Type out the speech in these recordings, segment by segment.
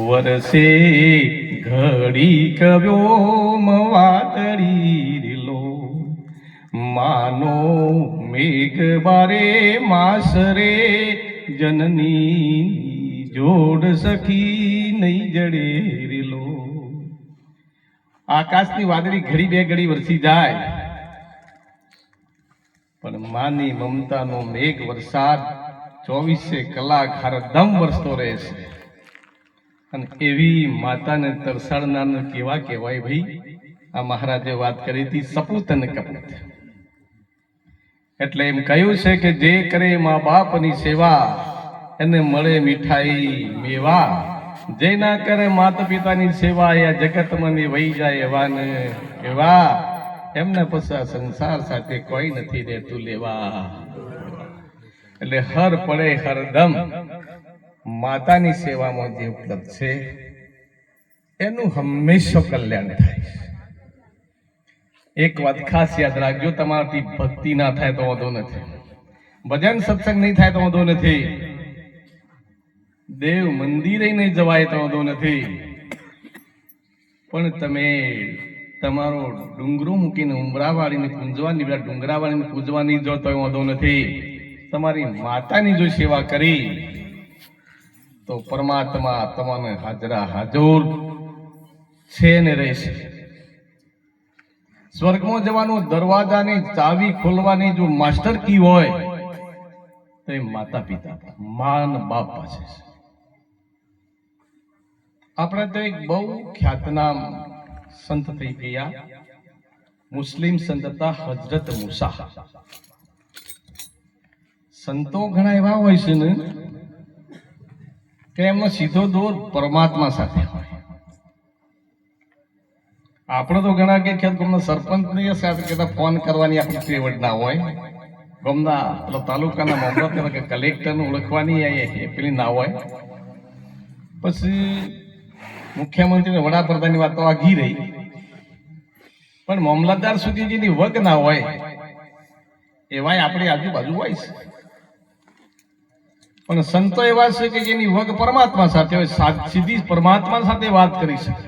વરસે ઘડી કવ્યો મવાતડી રેલો માનો મેઘ બારે માસરે જનની જોડ સખી નહીં જડે રેલો. આકાશની વાદળી ઘડી બે ઘડી વરસી જાય પણ માની મમતાનો મેઘ વરસાદ 24 કલાક હરદમ વરસતો રહે છે. અને એવી માતાને તરસાડનારને કેવા કહેવાય ભાઈ? આ મહારાજે વાત કરી હતી સપૂત અને કપૂત. એટલે એમ કહ્યું છે કે જે કરે મા બાપની સેવા એને મળે મીઠાઈ મેવા, જે ના કરે માતા પિતાની સેવા આ જગતમાં વહી જાય એવા ને એવા, એમને પછી સંસાર સાથે કોઈ નથી રહેતું લેવા. એટલે હર પડે હરદમ માતાની સેવામાં જે ઉપલબ્ધ છે એનું હંમેશા કલ્યાણ થાય. એક વાત ખાસ યાદ રાખજો, તમારાથી ભક્તિ ના થાય તો વાંધો નથી, ભજન સત્સંગ નહીં થાય તો વાંધો નથી, દેવ મંદિરે નહીં જવાય તો વાંધો નથી, પણ તમે તમારો ડુંગરો મૂકીને ઉમરાવાળીને પૂંજવાની, ડુંગરાવાળીને પૂજવાની જો તો વાંધો નથી, તમારી માતાની જો સેવા કરી તો પરમાત્મા તમને હાજરા હાજર છે ને રહેશે. સ્વર્ગમાં જવાનું દરવાજાની ચાવી ખોલવાની જો માસ્ટર કી હોય તો એ માતા પિતા, માન બાપ પાસે છે. આપણે તો એક બહુ ખ્યાતનામ સંત થઈ ગયા, મુસ્લિમ સંત હતા હજરત મૂસા. સંતો ઘણા એવા હોય છે ને કે એમનો સીધો દોર પરમાત્મા સાથે હોય. આપણે તો ઘણા કે ગમના સરપંચ ની સાથે કહેતા ફોન કરવાની આપણી ફેવડ ના હોય, ગમના તાલુકાના મામલતદાર કે કલેક્ટર નું ઓળખવાની પેલી ના હોય. પછી મુખ્યમંત્રી વડાપ્રધાનની વાત તો આગી રહી, પણ મામલતદાર સુધી જેની વગ ના હોય એવાય આપણી આજુબાજુ હોય છે. પણ સંતો એવા છે કે જેની વગ પરમાત્મા સાથે હોય, સીધી પરમાત્મા સાથે વાત કરી શકે.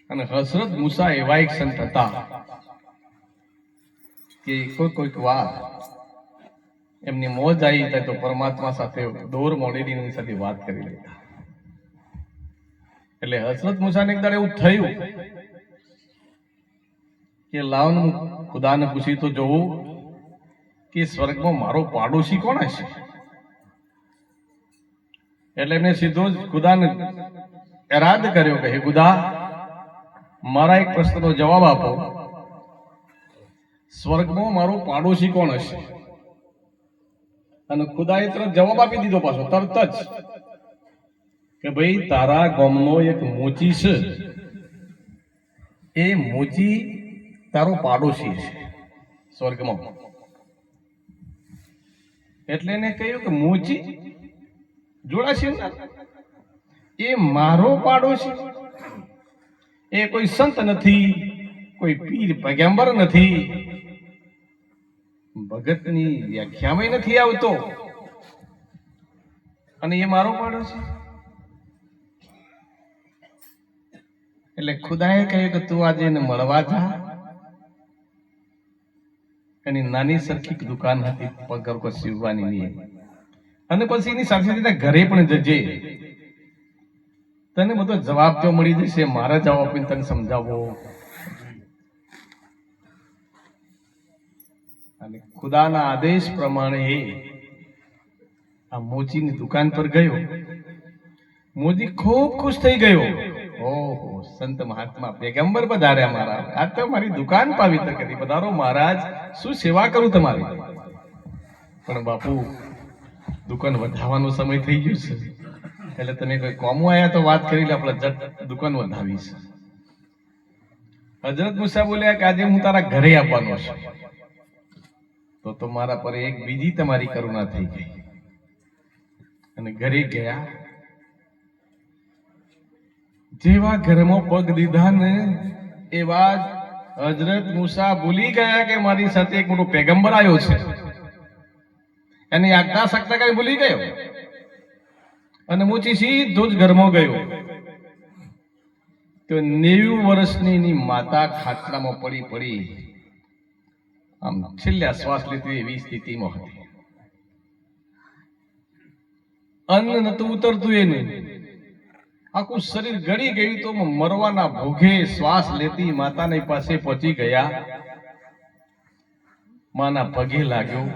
અને હઝરત મૂસા એવા એક સંત હતા કે કોઈક વાર એમની મોજ આવી થાય તો પરમાત્મા સાથે દોર મોડેલી સાથે વાત કરી લેતા. એટલે હઝરત મૂસાને એક દાડે એવું થયું કે લાવન ખુદાને પૂછી તો જોવું કે સ્વર્ગમાં મારો પાડોશી કોણ હશે. એટલે એમને સીધો જ ખુદાને એરાદ કર્યો કે હે ખુદા, મારા એક પ્રશ્નનો જવાબ આપો, સ્વર્ગમાં મારો પાડોશી કોણ હશે? અને ખુદાએ તરત જવાબ આપી દીધો પાછો તરત જ કે ભાઈ તારા ગામનો એક મોચી છે, એ મોચી તારો પાડોશી છે સ્વર્ગમાં. એટલે એને કહ્યું કે મોચી જોડાશે, એ મારો પાડોશી? એ કોઈ સંત નથી, કોઈ પીર પૈગંબર નથી, ભગતની વ્યાખ્યામાં નથી આવતો, અને એ મારો પાડોશી? એટલે ખુદાએ કહ્યું કે તું આજે એને મળવા જા. એની નાની સરખી દુકાન હતી પગર કો સીવવાની ની, અને પછી એની સાથે સાથે ઘરે પણ જજે, તને બધો જવાબ તો મળી જશે. મારા જવાબ આપીને તને સમજાવો. અને ખુદાના આદેશ પ્રમાણે આ મોચીની દુકાન પર ગયો. મોચી ખૂબ ખુશ થઈ ગયો. ઓહો, સંત મહાત્મા પેગંબર પધાર્યા મારા, આ તો મારી દુકાન પાવિત્ર કરી. પધારો મહારાજ, શું સેવા કરું તમારી? પણ બાપુ, દુકાન વધારવાનો સમય થઈ ગયો છે, એટલે તમે કોઈ કોમો આયા તો વાત કરી લે, આપણે જટ દુકાન વધાવીશ. હજરત મૂસા બોલ્યા કે આજે હું તારા ઘરે આવવાનો છું. તો મારા પર એક બીજી તમારી કરુણા થઈ ગઈ. અને ઘરે ગયા, જેવા ઘરમાં પગ દીધા ને એવા હજરત મૂસા ભૂલી ગયા કે મારી સાથે એક મોટો પેગંબર આવ્યો છે. એની આજ્ઞા સક્તા કઈ ભૂલી ગયો. અને મોચી સીધો જ ઘરમાં ગયો. તો 90 વર્ષની એની માતા ખાટલામાં પડી પડી આમ છેલ્લા શ્વાસ લેતી એવી સ્થિતિમાં હતી. અન્ન નતું ઉતરતું એનું, આખું શરીર ગળી ગયું. તો મરવાના ભોગે શ્વાસ લેતી માતાની પાસે પહોંચી ગયા. માના પગે લાગ્યો,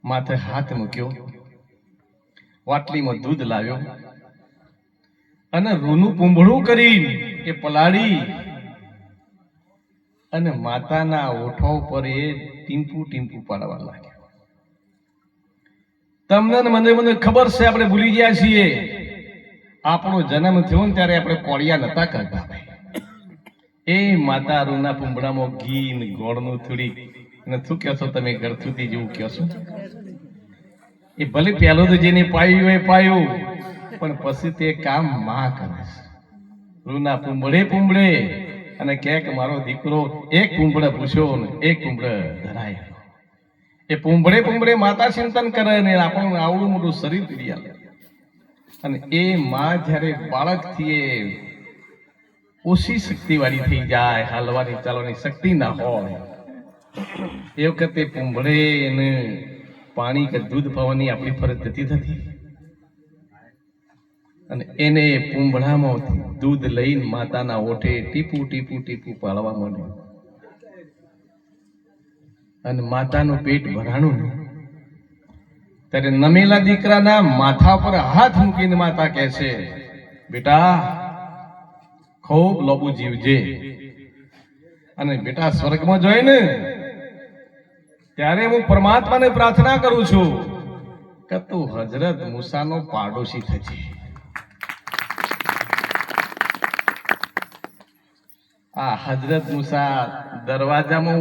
માથે હાથ મૂક્યો, વાટલીમાં દૂધ લાવ્યો અને રૂનું પૂંભળું કરી એ પલાળી અને માતાના ઓઠો પર એ ટીમ્પુ ટીમ્પુ પાડવા લાગ્યો. તમને મને મને ખબર છે, આપણે ભૂલી ગયા છીએ. આપણો જન્મ થયો ને ત્યારે આપણે કોળિયા નતા કરતા. એ માતા રૂના પૂંભળામાં ઘી ને ગોળનું થોડી અને શું કહો છો તમે, ગળથુતી જેવું કહો છો. એ ભલે પહેલો તો જેને પાયું એ પાયું, પણ પછી તે કામ માં કરે છે. રૂના પૂંભળે પૂંભળે અને કે મારો દીકરો એક પૂંભળે પૂછ્યો ને એક પૂંભળે ધરાય. એ પૂંભળે પૂંભળે માતા ચિંતન કરે ને આપણું આવડું મોટું શરીર પીડી આવે. અને એ માં જ્યારે બાળકથી એ ઓછી શક્તિ વાળી થઈ જાય, હાલવાની ચાલવાની શક્તિ ના હોય, એ વખતે પૂંભળે ને પાણી કે દૂધ પાવાની આપણી ફરજ જતી થતી. અને એને પૂંભળામાં દૂધ લઈને માતાના ઓઠે ટીપુ ટીપુ ટીપુ પાડવા માંડ્યું. અને માતાનું પેટ ભરાણું ને ત્યારે નમેલા દીકરાના માથા પર હાથ મૂકીને માતા કહે છે, બેટા ખૂબ લોબુ જીવજે. અને બેટા સ્વર્ગમાં જોઈ ને ત્યારે હું પરમાત્માને પ્રાર્થના કરું છું કે તું હજરત મૂસાનો પાડોશી થજે. આ હજરત મૂસા દરવાજામાં